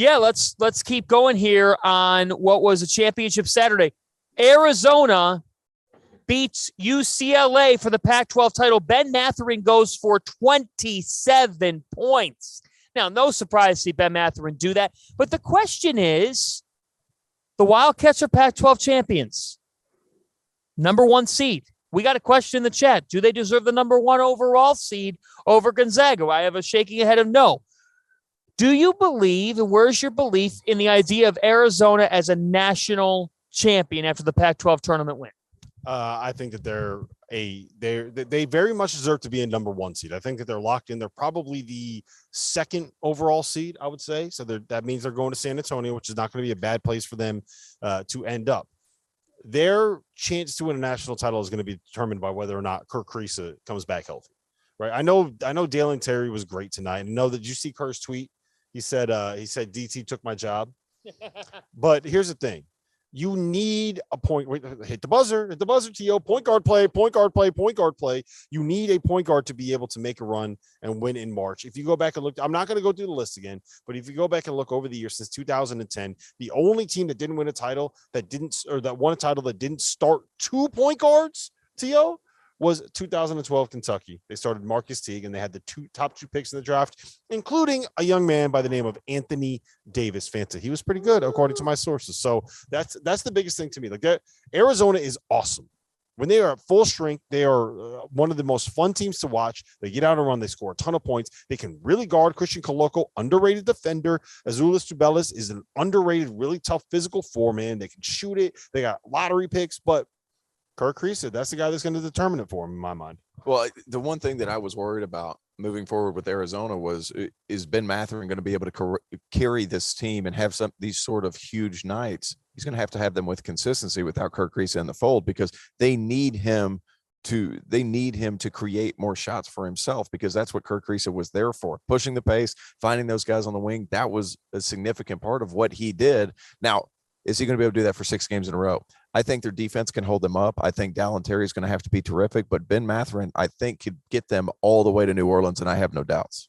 Yeah, let's keep going here on what was a championship Saturday. Arizona beats UCLA for the Pac-12 title. Ben Mathurin goes for 27 points. Now, no surprise to see Ben Mathurin do that. But the question is, the Wildcats are Pac-12 champions. Number 1 seed. We got a question in the chat. Do they deserve the number 1 overall seed over Gonzaga? I have a shaking head of no. Do you believe, and where's your belief in the idea of Arizona as a national champion after the Pac-12 tournament win? I think that they very much deserve to be a number 1 seed. I think that they're locked in. They're probably the 2nd overall seed, I would say. So that means they're going to San Antonio, which is not going to be a bad place for them to end up. Their chance to win a national title is going to be determined by whether or not Kirk Kriisa comes back healthy, right? I know Dalen Terry was great tonight. And know that, did you see Kerr's tweet? He said DT took my job. But here's the thing. You need a point. Wait, hit the buzzer, T.O. Point guard play. You need a point guard to be able to make a run and win in March. If you go back and look, I'm not going to go through the list again, but if you go back and look over the years since 2010, the only team that didn't win a title that won a title that didn't start 2 point guards, T.O., was 2012 Kentucky. They started Marcus Teague, and they had the top two picks in the draft, including a young man by the name of Anthony Davis. Fanta. He was pretty good, according to my sources. So that's the biggest thing to me. Like that, Arizona is awesome. When they are at full strength, they are one of the most fun teams to watch. They get out and run. They score a ton of points. They can really guard. Christian Koloko, underrated defender. Azuolas Tubelis is an underrated, really tough physical four-man. They can shoot it. They got lottery picks, but Kirk Kriisa, that's the guy that's going to determine it for him, in my mind. Well, the one thing that I was worried about moving forward with Arizona is Ben Mathurin going to be able to carry this team and have these sort of huge nights? He's going to have them with consistency without Kirk Kriisa in the fold, because they need him to create more shots for himself, because that's what Kirk Kriisa was there for, pushing the pace, finding those guys on the wing. That was a significant part of what he did. Now, is he going to be able to do that for 6 games in a row? I think their defense can hold them up. I think Dalen Terry is going to have to be terrific, but Ben Mathurin, I think, could get them all the way to New Orleans, and I have no doubts.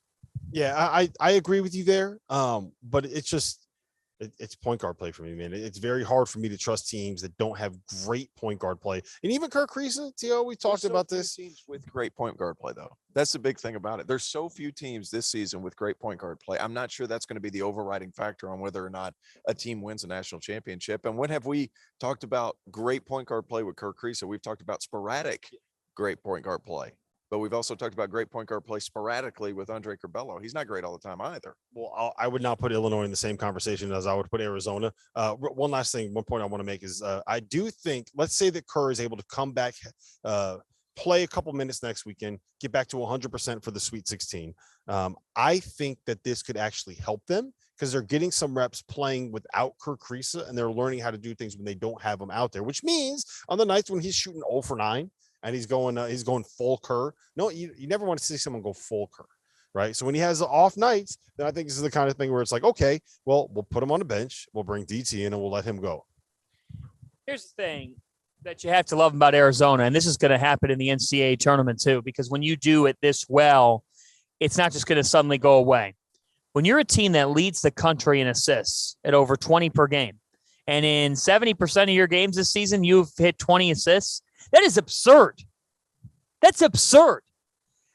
Yeah, I agree with you there. But it's just, it's point guard play for me, man. It's very hard for me to trust teams that don't have great point guard play. And even Kirk Kriisa, T.O., we talked about this. Teams with great point guard play, though. That's the big thing about it. There's so few teams this season with great point guard play. I'm not sure that's going to be the overriding factor on whether or not a team wins a national championship. And when have we talked about great point guard play with Kirk Kriisa? We've talked about sporadic great point guard play. But we've also talked about great point guard play sporadically with Andre Curbelo. He's not great all the time either. Well, I would not put Illinois in the same conversation as I would put Arizona. One last thing, one point I want to make is I do think, let's say that Kerr is able to come back, play a couple minutes next weekend, get back to 100% for the Sweet 16. I think that this could actually help them, because they're getting some reps playing without Kirk Kriisa, and they're learning how to do things when they don't have him out there, which means on the nights when he's shooting 0 for 9, and he's going full Kerr. No, you never want to see someone go full Kerr, right? So when he has the off nights, then I think this is the kind of thing where it's like, okay, well, we'll put him on the bench, we'll bring DT in, and we'll let him go. Here's the thing that you have to love about Arizona, and this is going to happen in the NCAA tournament too, because when you do it this well, it's not just going to suddenly go away. When you're a team that leads the country in assists at over 20 per game, and in 70% of your games this season, you've hit 20 assists, that is absurd. That's absurd.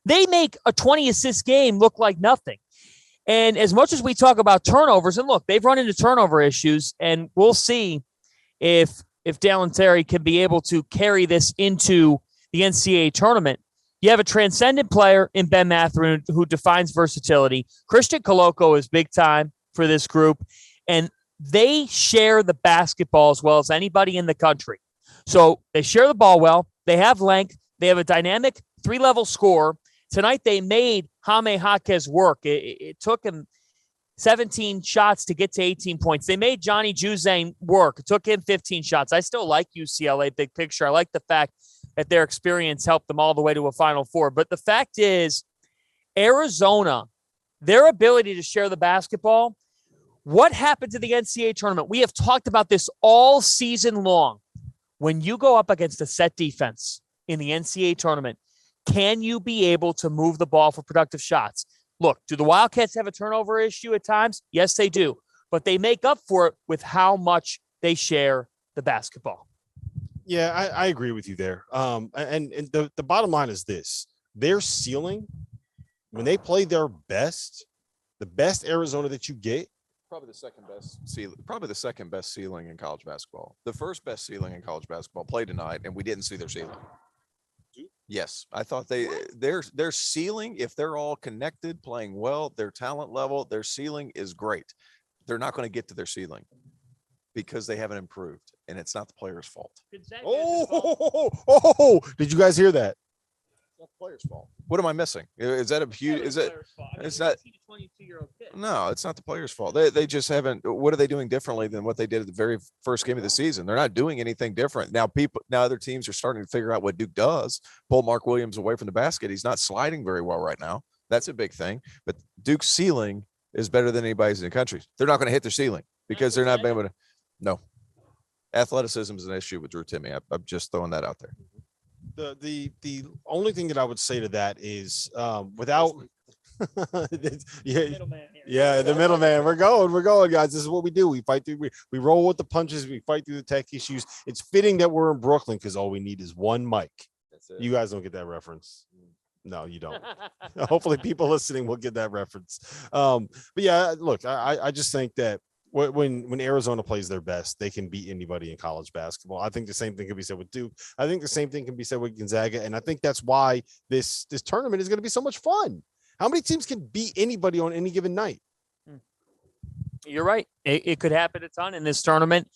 They make a 20 assist game look like nothing. And as much as we talk about turnovers, and look, they've run into turnover issues, and we'll see if Dalen Terry can be able to carry this into the NCAA tournament. You have a transcendent player in Ben Mathurin who defines versatility. Christian Koloko is big time for this group, and they share the basketball as well as anybody in the country. So they share the ball well. They have length. They have a dynamic 3-level score. Tonight they made Jaime Jaquez work. It took him 17 shots to get to 18 points. They made Johnny Juzang work. It took him 15 shots. I still like UCLA big picture. I like the fact that their experience helped them all the way to a Final Four. But the fact is, Arizona, their ability to share the basketball, what happened to the NCAA tournament? We have talked about this all season long. When you go up against a set defense in the NCAA tournament, can you be able to move the ball for productive shots? Look, do the Wildcats have a turnover issue at times? Yes, they do. but they make up for it with how much they share the basketball. Yeah, I agree with you there. And the bottom line is this: their ceiling, when they play their best, the best Arizona that you get. Probably the second best ceiling in college basketball. The first best ceiling in college basketball played tonight, and we didn't see their ceiling. Yes, I thought their ceiling, if they're all connected, playing well, their talent level, their ceiling is great. They're not going to get to their ceiling because they haven't improved, and it's not the player's fault. Oh, did you guys hear that? It's not the player's fault. What am I missing? Is that a huge? Is that? It's not. 22-year-old kid. No, it's not the player's fault. They just haven't. What are they doing differently than what they did at the very first game of the season? They're not doing anything different. Now other teams are starting to figure out what Duke does. Pull Mark Williams away from the basket. He's not sliding very well right now. That's a big thing. But Duke's ceiling is better than anybody's in the country. They're not going to hit their ceiling because they're not able to. No, athleticism is an issue with Drew Timme. I'm just throwing that out there. The only thing that I would say to that is without the middleman. We're going, guys. This is what we do. We fight through. We roll with the punches. We fight through the tech issues. It's fitting that we're in Brooklyn because all we need is one mic. That's it. You guys don't get that reference. No, you don't. Hopefully, people listening will get that reference. But yeah, look, I just think that when Arizona plays their best, they can beat anybody in college basketball. I think the same thing can be said with Duke. I think the same thing can be said with Gonzaga, and I think that's why this tournament is going to be so much fun. How many teams can beat anybody on any given night? You're right. It could happen a ton in this tournament.